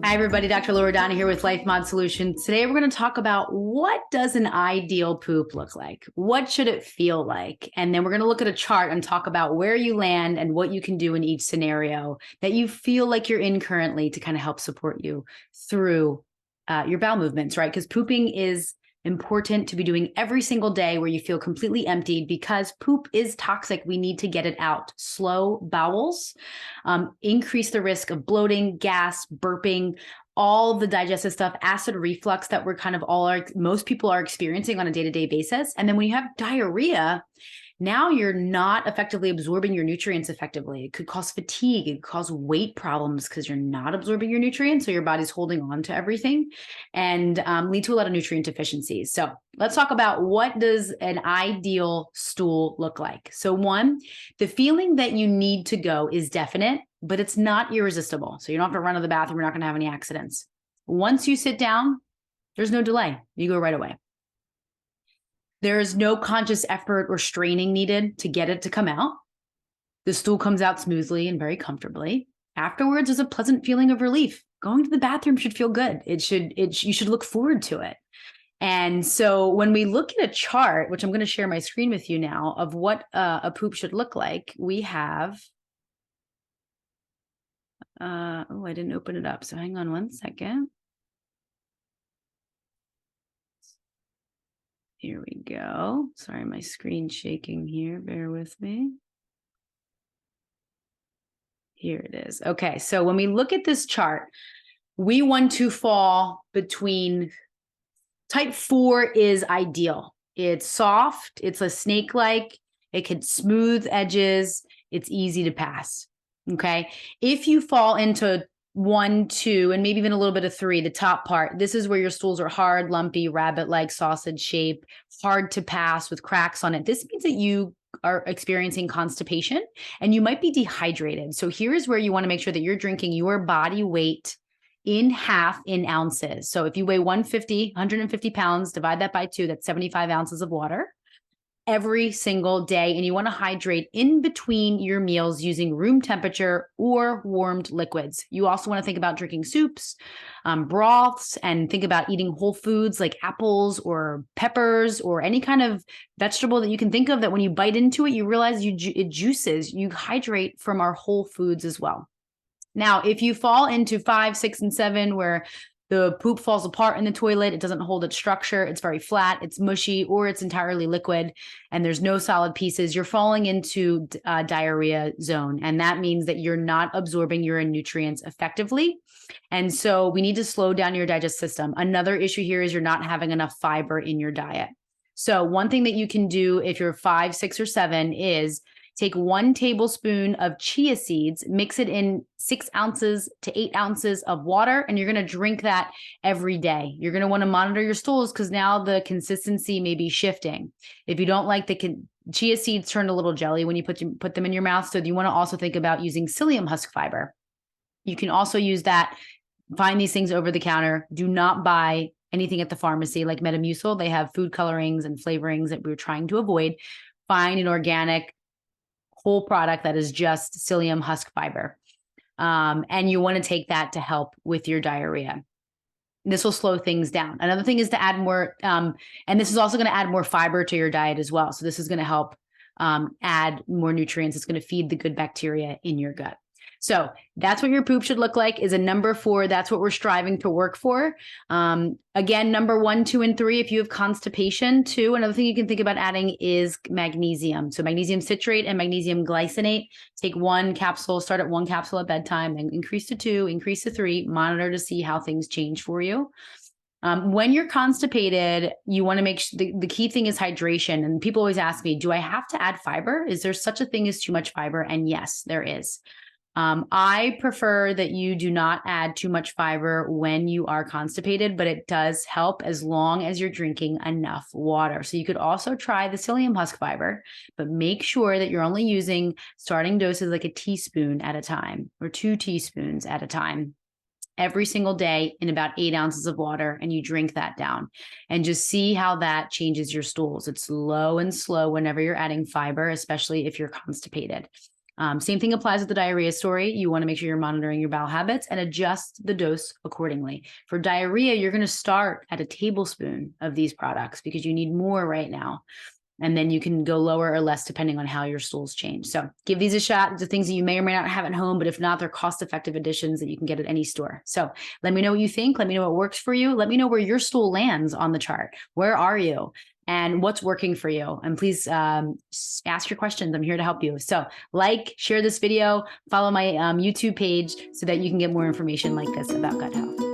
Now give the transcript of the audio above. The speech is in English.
Hi, everybody. Dr. Loredana here with Life Mod Solutions. Today, we're going to talk about what does an ideal poop look like? What should it feel like? And then we're going to look at a chart and talk about where you land and what you can do in each scenario that you feel like you're in currently to kind of help support you through your bowel movements, right? Because pooping is important to be doing every single day where you feel completely emptied because poop is toxic. We need to get it out. Slow bowels increase the risk of bloating, gas, burping, all the digestive stuff, acid reflux that we're kind of most people are experiencing on a day-to-day basis. And then when you have diarrhea, now you're not effectively absorbing your nutrients effectively. It could cause fatigue. It could cause weight problems because you're not absorbing your nutrients. So your body's holding on to everything and lead to a lot of nutrient deficiencies. So let's talk about what does an ideal stool look like. So one, the feeling that you need to go is definite, but it's not irresistible. So you don't have to run to the bathroom. You're not going to have any accidents. Once you sit down, there's no delay. You go right away. There is no conscious effort or straining needed to get it to come out. The stool comes out smoothly and very comfortably. Afterwards, there's a pleasant feeling of relief. Going to the bathroom should feel good. You should look forward to it. And so when we look at a chart, which I'm going to share my screen with you now, of what a poop should look like, we have, I didn't open it up. So hang on one second. Here we go. Sorry, my screen's shaking here. Bear with me. Here it is. Okay, so when we look at this chart, we want to fall between type 4 is ideal. It's soft, it's a snake-like, it can smooth edges, it's easy to pass. Okay, if you fall into 1, 2, and maybe even a little bit of 3, the top part, this is where your stools are hard, lumpy, rabbit-like, sausage shape, hard to pass with cracks on it. This means that you are experiencing constipation and you might be dehydrated. So here is where you want to make sure that you're drinking your body weight in half in ounces. So if you weigh 150 pounds, divide that by 2, that's 75 ounces of water every single day. And you want to hydrate in between your meals using room temperature or warmed liquids. You also want to think about drinking soups, broths, and think about eating whole foods like apples or peppers or any kind of vegetable that you can think of that when you bite into it, you realize it juices. You hydrate from our whole foods as well. Now, if you fall into 5, 6, and 7, where the poop falls apart in the toilet, it doesn't hold its structure, it's very flat, it's mushy, or it's entirely liquid, and there's no solid pieces, you're falling into diarrhea zone. And that means that you're not absorbing your nutrients effectively. And so we need to slow down your digestive system. Another issue here is you're not having enough fiber in your diet. So one thing that you can do if you're 5, 6, or 7 is take 1 tablespoon of chia seeds, mix it in 6 ounces to 8 ounces of water, and you're going to drink that every day. You're going to want to monitor your stools because now the consistency may be shifting. If you don't like chia seeds turn a little jelly when you put them in your mouth, so you want to also think about using psyllium husk fiber. You can also use that. Find these things over the counter. Do not buy anything at the pharmacy like Metamucil. They have food colorings and flavorings that we're trying to avoid. Find an organic whole product that is just psyllium husk fiber. And you want to take that to help with your diarrhea. This will slow things down. Another thing is to add more, and this is also going to add more fiber to your diet as well. So this is going to help add more nutrients. It's going to feed the good bacteria in your gut. So that's what your poop should look like, is a number 4. That's what we're striving to work for. Again, number 1, 2, and 3, if you have constipation too, another thing you can think about adding is magnesium. So magnesium citrate and magnesium glycinate. Take 1 capsule, start at 1 capsule at bedtime, then increase to 2, increase to 3, monitor to see how things change for you. When you're constipated, you want to make sure the key thing is hydration. And people always ask me, do I have to add fiber? Is there such a thing as too much fiber? And yes, there is. I prefer that you do not add too much fiber when you are constipated, but it does help as long as you're drinking enough water. So you could also try the psyllium husk fiber, but make sure that you're only using starting doses like a teaspoon at a time or 2 teaspoons at a time every single day in about 8 ounces of water, and you drink that down and just see how that changes your stools. It's low and slow whenever you're adding fiber, especially if you're constipated. Same thing applies with the diarrhea story. You want to make sure you're monitoring your bowel habits and adjust the dose accordingly. For diarrhea, you're going to start at a tablespoon of these products because you need more right now. And then you can go lower or less depending on how your stools change. So give these a shot. These are things that you may or may not have at home, but if not, they're cost-effective additions that you can get at any store. So let me know what you think. Let me know what works for you. Let me know where your stool lands on the chart. Where are you? And what's working for you? And please ask your questions. I'm here to help you. So like, share this video, follow my YouTube page so that you can get more information like this about gut health.